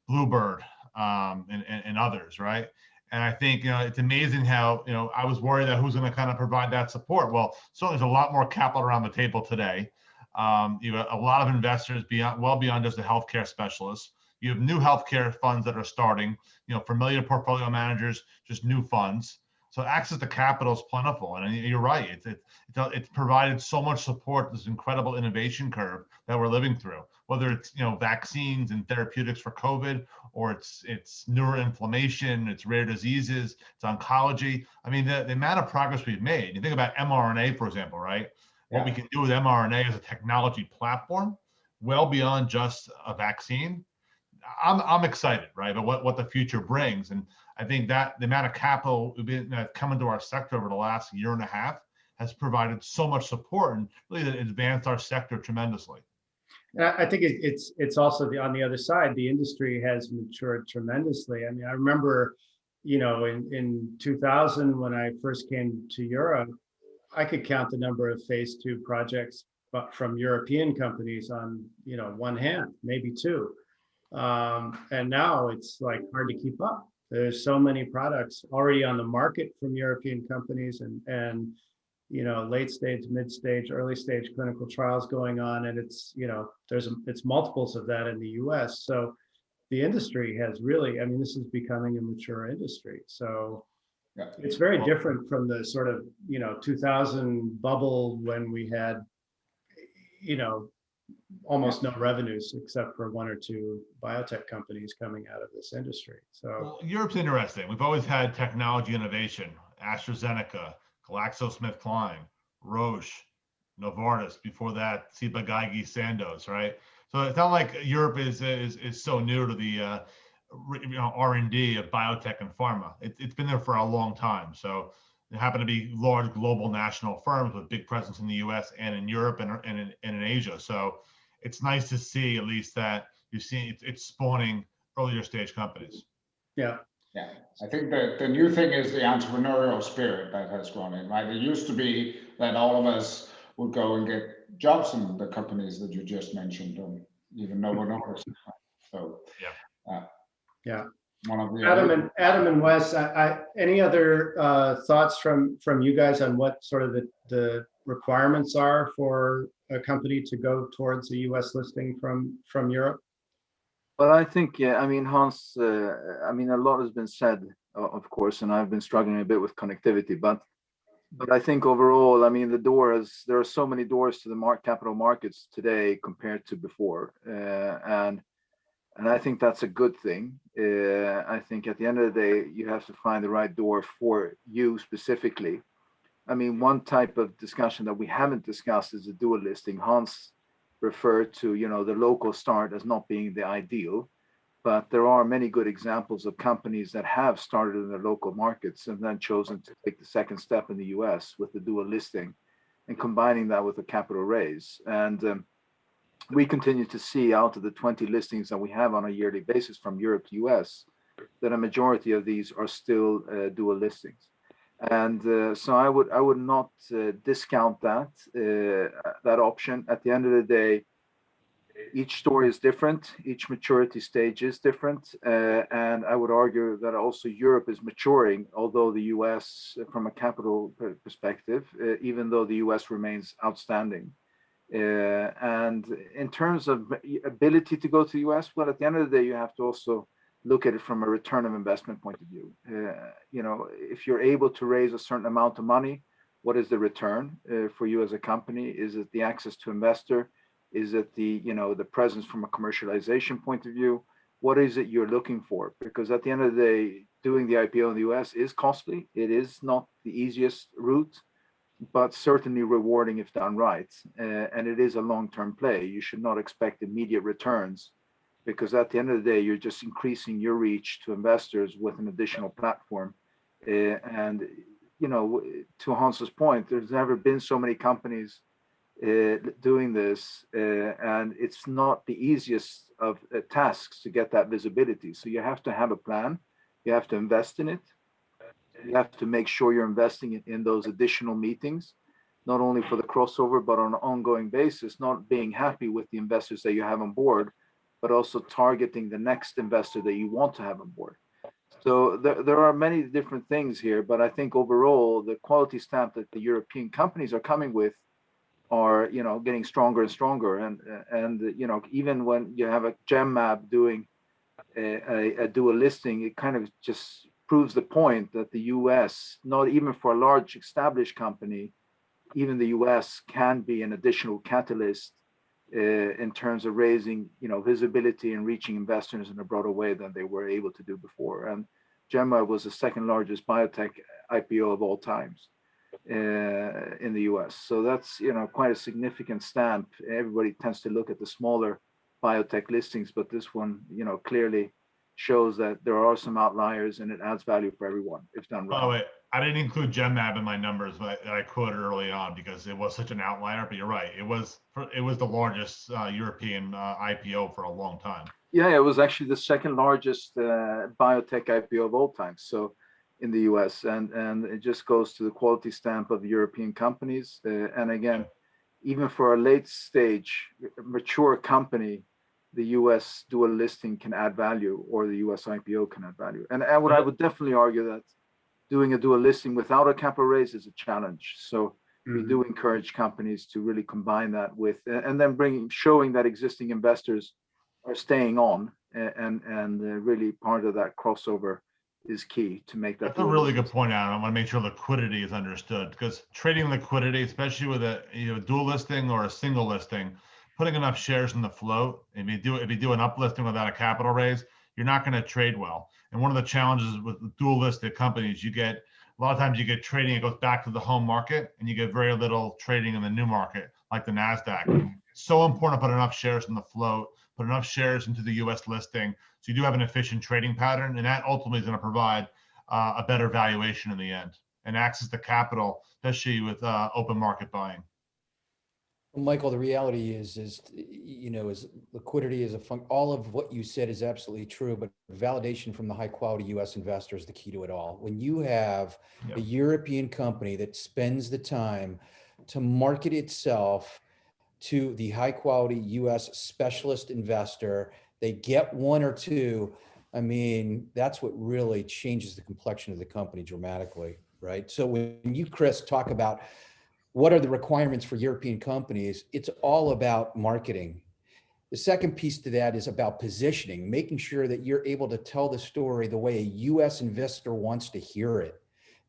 Bluebird and others, right? And I think it's amazing how I was worried that who's going to kind of provide that support. Well, certainly there's a lot more capital around the table today. You have a lot of investors well beyond just the healthcare specialists. You have new healthcare funds that are starting. Familiar portfolio managers, just new funds. So access to capital is plentiful, and you're right. It's provided so much support, this incredible innovation curve that we're living through. Whether it's vaccines and therapeutics for COVID, or it's neuroinflammation, it's rare diseases, it's oncology. I mean, the amount of progress we've made. You think about mRNA, for example, right? What we can do with mRNA as a technology platform, well beyond just a vaccine. I'm excited, right, about what the future brings, and I think that the amount of capital that's come into our sector over the last year and a half has provided so much support and really advanced our sector tremendously. And I think it's also on the other side, the industry has matured tremendously. I mean, I remember, in 2000 when I first came to Europe, I could count the number of phase 2 projects, but from European companies on one hand, maybe 2. And now it's like hard to keep up. There's so many products already on the market from European companies, and late stage, mid stage, early stage clinical trials going on, and it's it's multiples of that in the US. So the industry has really, this is becoming a mature industry. So it's very different from the sort of 2000 bubble when we had almost no revenues except for 1 or 2 biotech companies coming out of this industry. So Europe's interesting. We've always had technology innovation. AstraZeneca, GlaxoSmithKline, Roche, Novartis. Before that, Ciba-Geigy, Sandoz, right? So it's not like Europe is so new to the R&D of biotech and pharma. It's been there for a long time. So there happen to be large global national firms with big presence in the US and in Europe and in Asia. So it's nice to see at least that you see it's spawning earlier stage companies. Yeah. I think the new thing is the entrepreneurial spirit that has grown in, right? It used to be that all of us would go and get jobs in the companies that you just mentioned, even Novo Nordisk. So Yeah. one of the Adam and Wes, any other thoughts from you guys on what sort of the requirements are for a company to go towards a U.S. listing from Europe? Well, I think, yeah, I mean, Hans, I mean, a lot has been said, of course, and I've been struggling a bit with connectivity, but I think overall, I mean, there are so many doors to the capital markets today compared to before. And I think that's a good thing. I think at the end of the day, you have to find the right door for you specifically. I mean, one type of discussion that we haven't discussed is a dual listing. Hans referred to, the local start as not being the ideal, but there are many good examples of companies that have started in their local markets and then chosen to take the second step in the US with the dual listing and combining that with a capital raise. And we continue to see out of the 20 listings that we have on a yearly basis from Europe to US, that a majority of these are still dual listings. And so I would not discount that option. At the end of the day, each story is different, each maturity stage is different, and I would argue that also Europe is maturing, although the US, from a capital perspective, even though the US remains outstanding. And in terms of ability to go to the US, well, at the end of the day, you have to also look at it from a return of investment point of view. If you're able to raise a certain amount of money, what is the return for you as a company? Is it the access to investor? Is it the presence from a commercialization point of view? What is it you're looking for? Because at the end of the day, doing the IPO in the US is costly. It is not the easiest route, but certainly rewarding if done right. And it is a long-term play. You should not expect immediate returns, because at the end of the day, you're just increasing your reach to investors with an additional platform. And to Hans's point, there's never been so many companies doing this, and it's not the easiest of tasks to get that visibility. So you have to have a plan, you have to invest in it, you have to make sure you're investing in those additional meetings, not only for the crossover, but on an ongoing basis, not being happy with the investors that you have on board, but also targeting the next investor that you want to have on board. So there are many different things here, but I think overall, the quality stamp that the European companies are coming with are getting stronger and stronger, and even when you have a Genmab doing a dual listing, it kind of just proves the point that the US, not even for a large established company, even the US can be an additional catalyst in terms of raising visibility and reaching investors in a broader way than they were able to do before. And Genmab was the second largest biotech IPO of all times in the US. So that's quite a significant stamp. Everybody tends to look at the smaller biotech listings, but this one clearly shows that there are some outliers and it adds value for everyone if done right. Oh, wait, I didn't include Genmab in my numbers that I quoted early on because it was such an outlier. But you're right, it was the largest European IPO for a long time. Yeah, it was actually the second largest biotech IPO of all time. So in the US, and it just goes to the quality stamp of European companies. And again, even for a late stage mature company, the US dual listing can add value, or the US IPO can add value. And I would definitely argue that doing a dual listing without a capital raise is a challenge. So we do encourage companies to really combine that with, and then showing that existing investors are staying on, and really part of that crossover is key to make that. That's a really good point, Adam. I want to make sure liquidity is understood, because trading liquidity, especially with a dual listing or a single listing, putting enough shares in the float, if you do an uplisting without a capital raise, you're not going to trade well. And one of the challenges with dual listed companies, a lot of times you get trading, it goes back to the home market, and you get very little trading in the new market, like the Nasdaq. It's so important to put enough shares in the float, put enough shares into the US listing, so you do have an efficient trading pattern, and that ultimately is going to provide a better valuation in the end and access to capital, especially with open market buying. Well, Michael, the reality is liquidity is all of what you said is absolutely true, but validation from the high quality US investor is the key to it all. When you have a European company that spends the time to market itself to the high quality US specialist investor, they get one or two I mean, that's what really changes the complexion of the company dramatically, right? So when you, Chris, talk about what are the requirements for European companies, it's all about marketing. The second piece to that is about positioning, making sure that you're able to tell the story the way a US investor wants to hear it.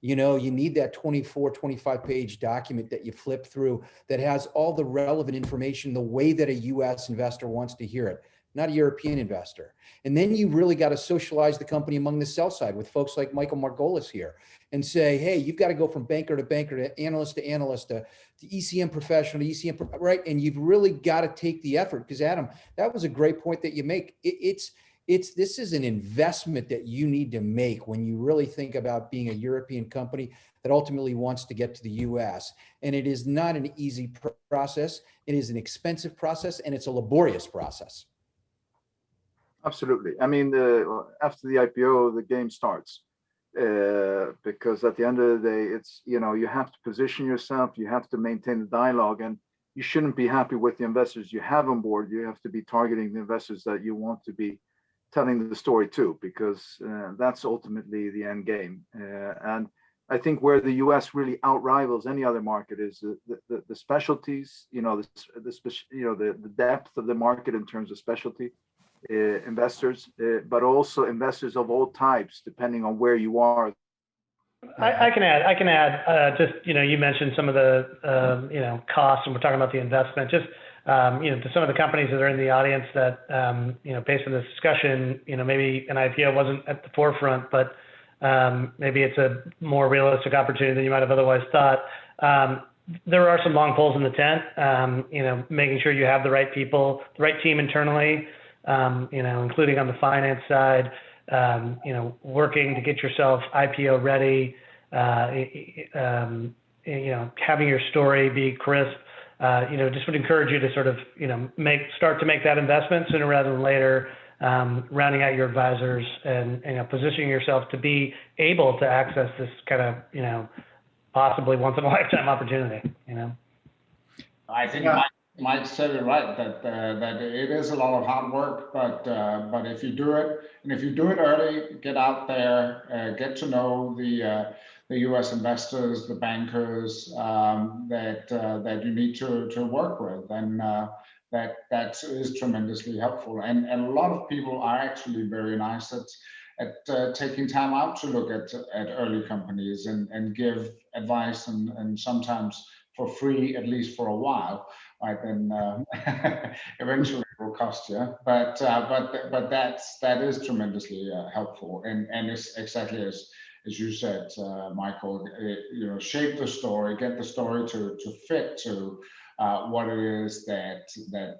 You know, you need that 24, 25 page document that you flip through that has all the relevant information the way that a US investor wants to hear it, not a European investor. And then you really got to socialize the company among the sell side with folks like Michael Margolis here and say, hey, you've got to go from banker to banker to analyst to ECM professional to ECM, right? And you've really got to take the effort, because Adam, that was a great point that you make. This is an investment that you need to make when you really think about being a European company that ultimately wants to get to the US. And it is not an easy process. It is an expensive process, and it's a laborious process. Absolutely. I mean, after the IPO, the game starts, because at the end of the day, it's, you know, you have to position yourself, you have to maintain the dialogue, and you shouldn't be happy with the investors you have on board. You have to be targeting the investors that you want to be telling the story to, because that's ultimately the end game. And I think where the US really outrivals any other market is the specialties, you know, the depth of the market in terms of specialty investors, but also investors of all types, depending on where you are. I can add, just, you know, you mentioned some of the, you know, costs, and we're talking about the investment. Just, you know, to some of the companies that are in the audience that, you know, based on this discussion, you know, maybe an IPO wasn't at the forefront, but maybe it's a more realistic opportunity than you might have otherwise thought. There are some long poles in the tent, you know, making sure you have the right people, the right team internally, you know, including on the finance side, you know, working to get yourself IPO ready, you know, having your story be crisp. You know, just would encourage you to sort of, you know, start to make that investment sooner rather than later, rounding out your advisors and, you know, positioning yourself to be able to access this kind of, you know, possibly once in a lifetime opportunity, you know. I think Mike said it right, that it is a lot of hard work, but if you do it, and if you do it early, get out there, get to know the U.S. investors, the bankers that you need to work with, and that is tremendously helpful. And a lot of people are actually very nice at taking time out to look at early companies and give advice, and sometimes for free, at least for a while. Right, then eventually it will cost you, but that is tremendously helpful, and it's exactly as you said, Michael. You know, shape the story, get the story to fit to what it is that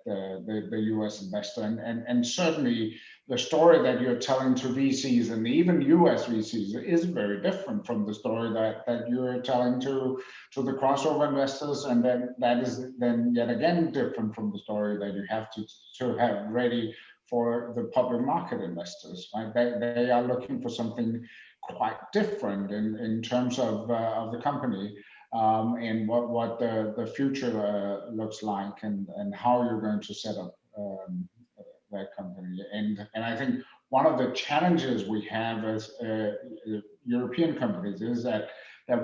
the U.S. investor, and certainly the story that you're telling to VCs and even U.S. VCs is very different from the story that you're telling to the crossover investors, and then that is then yet again different from the story that you have to have ready for the public market investors. Right? They are looking for something quite different in terms of the company, and what the future looks like, and how you're going to set up that company. And I think one of the challenges we have as European companies is that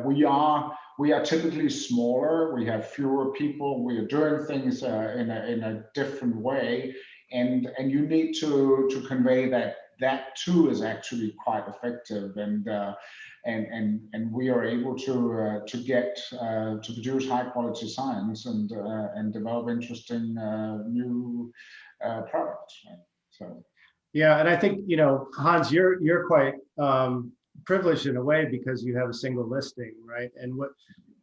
we are typically smaller. We have fewer people. We are doing things in a different way, and you need to convey that too is actually quite effective, and we are able to get to produce high quality science and develop interesting new products. Right? So yeah, and I think, you know, Hans, you're quite privileged in a way because you have a single listing, right? And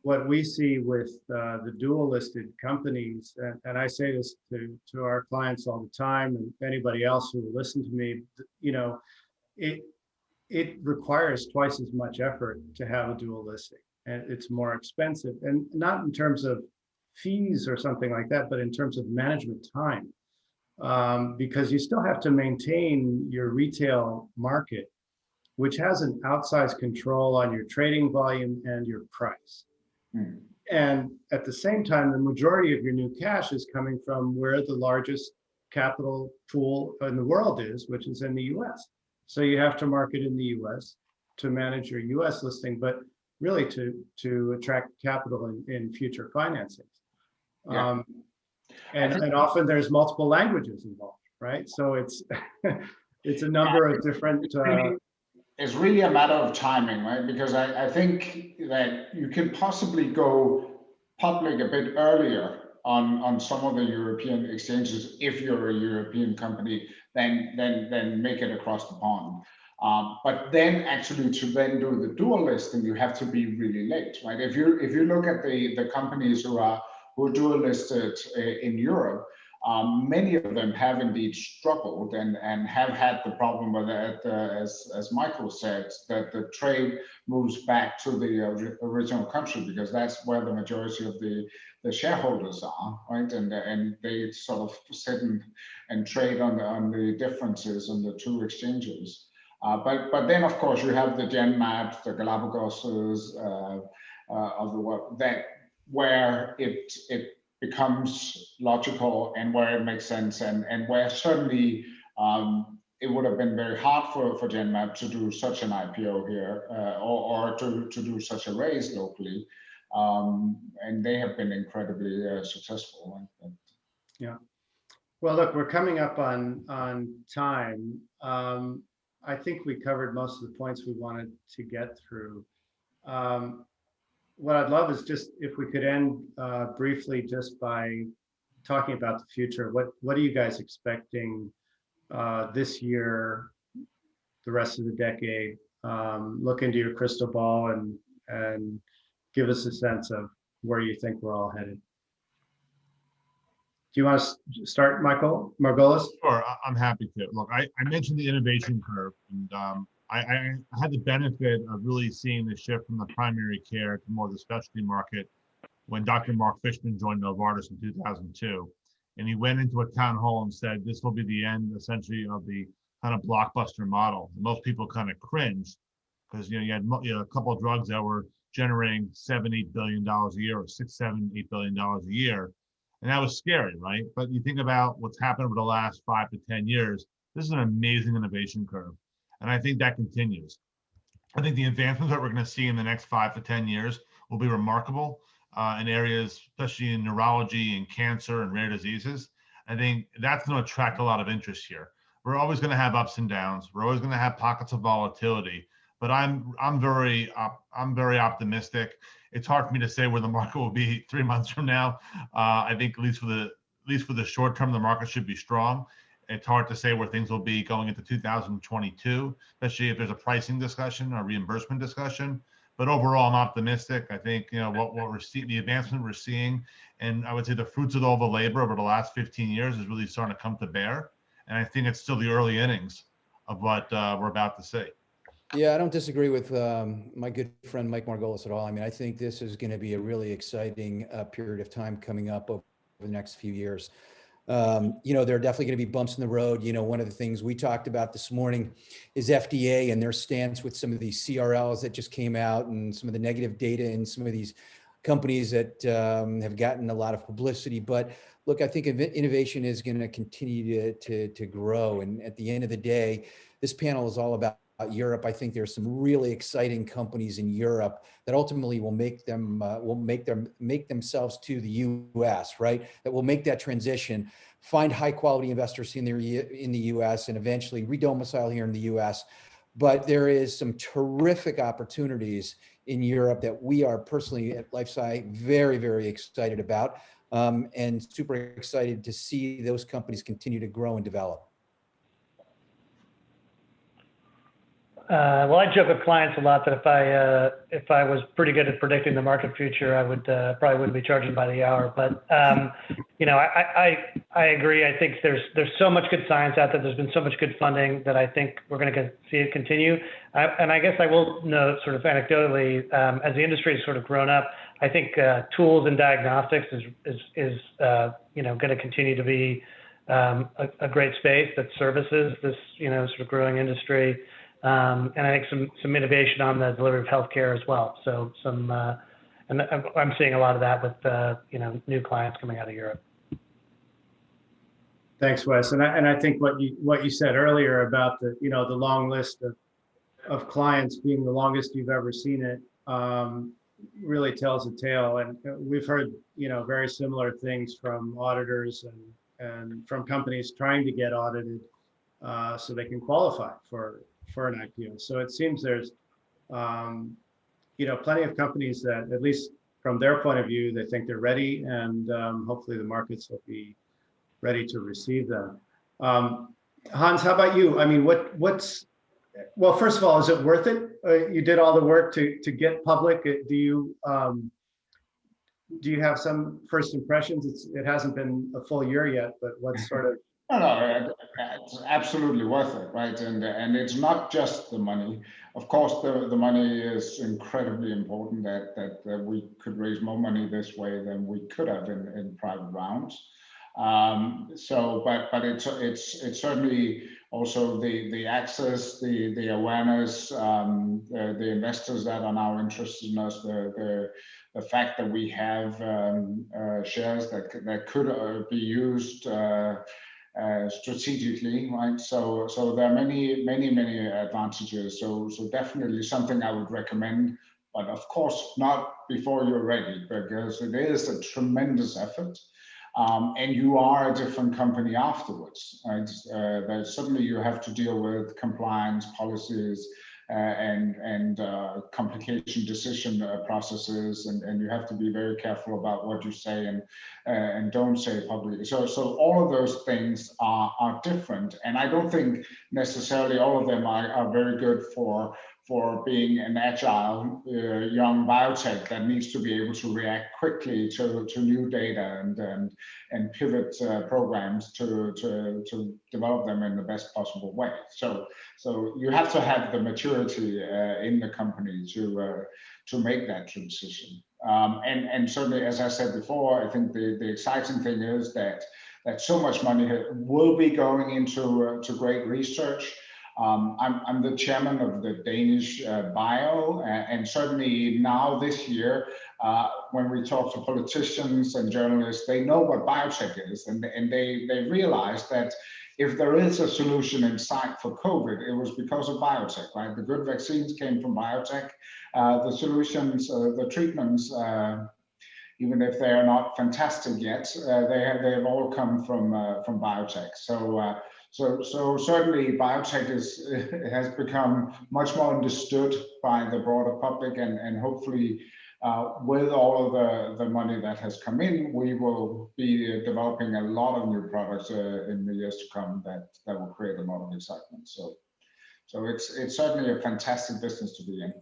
what we see with the dual listed companies, and I say this to our clients all the time, and anybody else who will listen to me, you know, it requires twice as much effort to have a dual listing, and it's more expensive, and not in terms of fees or something like that, but in terms of management time, because you still have to maintain your retail market, which has an outsized control on your trading volume and your price. And at the same time, the majority of your new cash is coming from where the largest capital pool in the world is, which is in the US. So you have to market in the US to manage your US listing, but really to attract capital in future financings. Yeah. And often there's multiple languages involved, right? So it's it's a number of different. It's really a matter of timing, right? Because I think that you can possibly go public a bit earlier on some of the European exchanges if you're a European company, then make it across the pond. But then actually to then do the dual listing, you have to be really late, right? If you look at the companies who are dual listed in Europe, many of them have indeed struggled and have had the problem with that, as Michael said, that the trade moves back to the original country because that's where the majority of the shareholders are, right? And they sort of sit and trade on the differences on the two exchanges. But then, of course, you have the GenMaps, the Galapagoses of the world, that where it becomes logical and where it makes sense, and where certainly it would have been very hard for GenMap to do such an IPO here or to do such a raise locally. And they have been incredibly successful. Yeah. Well, look, we're coming up on time. I think we covered most of the points we wanted to get through. What I'd love is just if we could end briefly just by talking about the future. What are you guys expecting this year, the rest of the decade? Look into your crystal ball and give us a sense of where you think we're all headed. Do you want to start, Michael Margolis? Sure, I'm happy to. Look, I mentioned the innovation curve, and I had the benefit of really seeing the shift from the primary care to more the specialty market when Dr. Mark Fishman joined Novartis in 2002. And he went into a town hall and said, this will be the end, essentially, of the kind of blockbuster model. And most people kind of cringed because you had a couple of drugs that were generating $7-8 billion a year, or $6-8 billion a year. And that was scary, right? But you think about what's happened over the last 5 to 10 years, this is an amazing innovation curve. And I think that continues. I think the advancements that we're going to see in the next 5 to 10 years will be remarkable in areas, especially in neurology and cancer and rare diseases. I think that's going to attract a lot of interest here. We're always going to have ups and downs. We're always going to have pockets of volatility. But I'm very optimistic. It's hard for me to say where the market will be 3 months from now. I think at least for the short term, the market should be strong. It's hard to say where things will be going into 2022, especially if there's a pricing discussion or reimbursement discussion. But overall, I'm optimistic. I think what we're seeing, the advancement we're seeing, and I would say the fruits of all the labor over the last 15 years is really starting to come to bear. And I think it's still the early innings of what we're about to see. Yeah, I don't disagree with my good friend Mike Margolis at all. I mean, I think this is going to be a really exciting period of time coming up over the next few years. There are definitely going to be bumps in the road. One of the things we talked about this morning is FDA and their stance with some of these CRLs that just came out and some of the negative data in some of these companies that have gotten a lot of publicity. But look, I think innovation is going to continue to grow. And at the end of the day, this panel is all about Europe. I think there's some really exciting companies in Europe that ultimately will make themselves to the U.S., right? That will make that transition, find high quality investors in the U.S. and eventually redomicile here in the U.S. But there is some terrific opportunities in Europe that we are personally at LifeSci very, very excited about, and super excited to see those companies continue to grow and develop. Well, I joke with clients a lot that if I was pretty good at predicting the market future, I would probably wouldn't be charging by the hour. But I agree. I think there's so much good science out there. There's been so much good funding that I think we're going to see it continue. And I guess I will note, sort of anecdotally, as the industry has sort of grown up, I think tools and diagnostics is going to continue to be a great space that services this sort of growing industry. And I think some innovation on the delivery of healthcare as well. So and I'm seeing a lot of that with new clients coming out of Europe. Thanks, Wes. And I think what you said earlier about the the long list of clients being the longest you've ever seen it really tells a tale. And we've heard very similar things from auditors and from companies trying to get audited so they can qualify for an IPO. So it seems there's plenty of companies that, at least from their point of view, they think they're ready, and hopefully the markets will be ready to receive them. Hans, how about you? I mean, well, first of all, is it worth it? You did all the work to get public. Do you have some first impressions? It hasn't been a full year yet, but what's sort of... No, it's absolutely worth it, right? And it's not just the money. Of course, the money is incredibly important. That we could raise more money this way than we could have in private rounds. But it's certainly also the access, the awareness, the investors that are now interested in us, the fact that we have shares that could be used strategically, right? So there are many advantages. So definitely something I would recommend, but of course not before you're ready, because it is a tremendous effort. And you are a different company afterwards, right? Certainly you have to deal with compliance policies and complication decision processes, and you have to be very careful about what you say and don't say publicly. So all of those things are different, and I don't think necessarily all of them are very good for being an agile young biotech that needs to be able to react quickly to new data and pivot programs to develop them in the best possible way. So you have to have the maturity in the company to make that transition. And certainly, as I said before, I think the exciting thing is that so much money will be going into great research. I'm the chairman of the Danish Bio, and certainly now this year, when we talk to politicians and journalists, they know what biotech is, and they realize that if there is a solution in sight for COVID, it was because of biotech, right? The good vaccines came from biotech. The solutions, the treatments, even if they are not fantastic yet, they have all come from biotech. So certainly biotech has become much more understood by the broader public, and hopefully with all of the money that has come in, we will be developing a lot of new products in the years to come that will create a lot of excitement. So it's certainly a fantastic business to be in.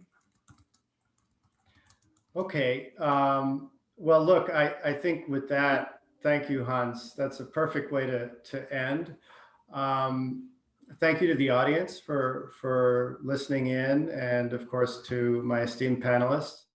Okay. Well, look, I think with that, thank you, Hans. That's a perfect way to end. Thank you to the audience for listening in, and of course to my esteemed panelists.